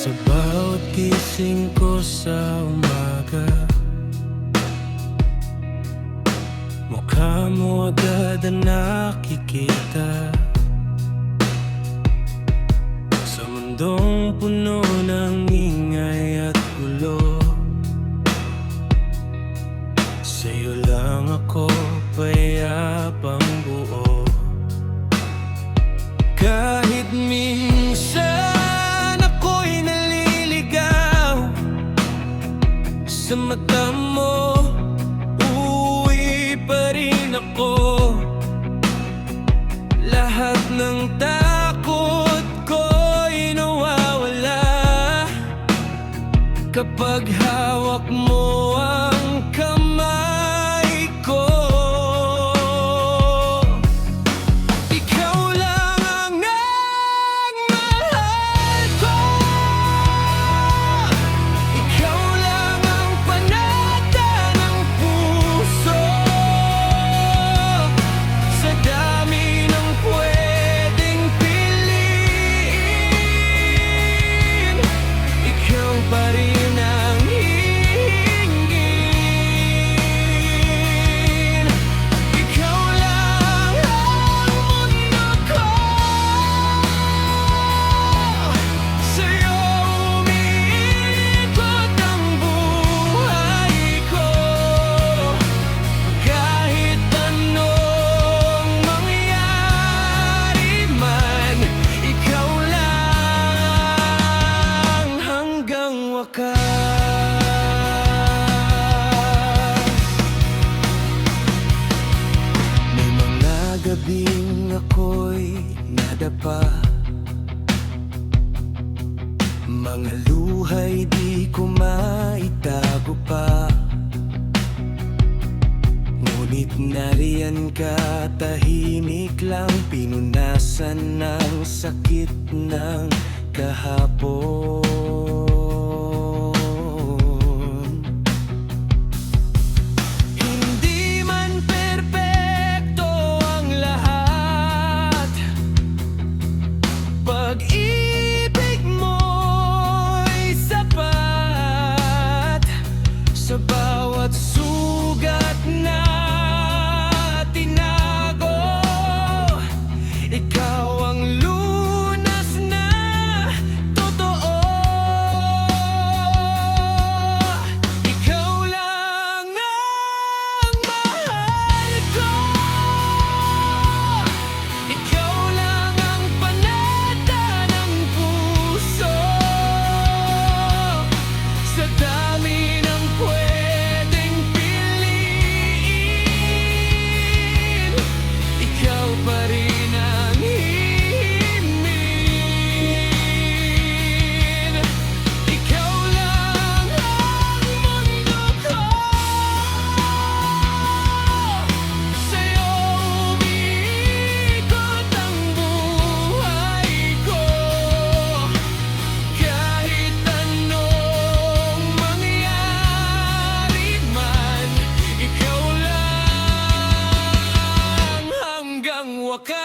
Sa bawat gising ko sa umaga, mukha mo agad ang nakikita. Sa mundong puno ng ingay at gulo, sa'yo lang ako payapang buo. Kahit minsan ako'y naliligaw sa mata mo, uwi pa rin ako. Lahat ng takot ko'y nawawala kapag hawak mo ang kamay ko. Ikaw lang ang nagmahal ko, ikaw lang ang panata ng puso. Sa dami ng pwedeng piliin, ikaw pa rin ang hihingin. Ikaw lang ang mundo ko, sa'yo umiikot ang buhay ko. Kahit anong mangyari man, ikaw lang hanggang wakas. May mga gabing ako'y nadapa, mga luhay di ko maitago pa. Ngunit nariyan ka, tahimik lang, pinunasan ng sakit ng kahapon. Hindi man perpekto ang lahat, pag-ibig mo'y sapat. Sa bawat sugat na tinago, ikaw ang lunas na totoo. Ikaw lang ang mahal ko, ikaw lang ang panata ng puso. Sa dami ng pwedeng piliin, ikaw pa rin ang hihingin. Ikaw lang ang mundo ko, sa'yo umiikot ang buhay ko. Kahit anong mangyari man, ikaw lang hanggang wakas.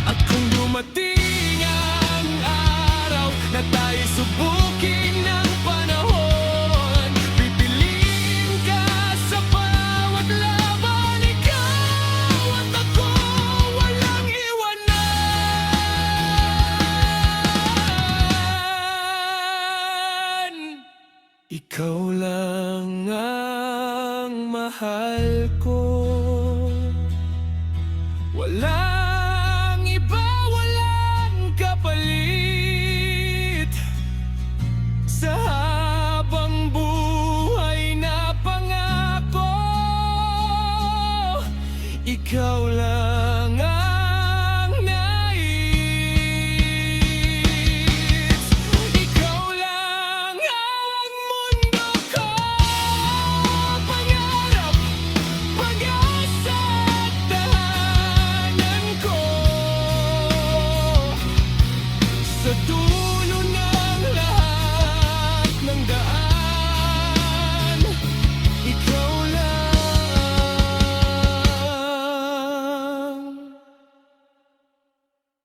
At kung dumating ang araw na tayo subukin ng panahon, pipiliin ka sa bawat laban. Ikaw at ako, walang iwanan. Ikaw lang ang mahal ko, walang iba, walang kapalit. Sa habang buhay na pangako, ikaw lang ang nais. Ikaw lang ang mundo ko, pangarap,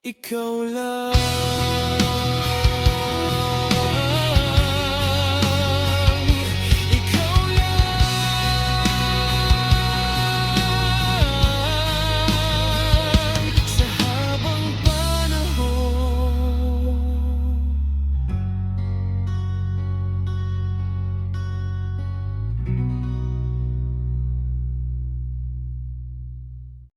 Ikaw lang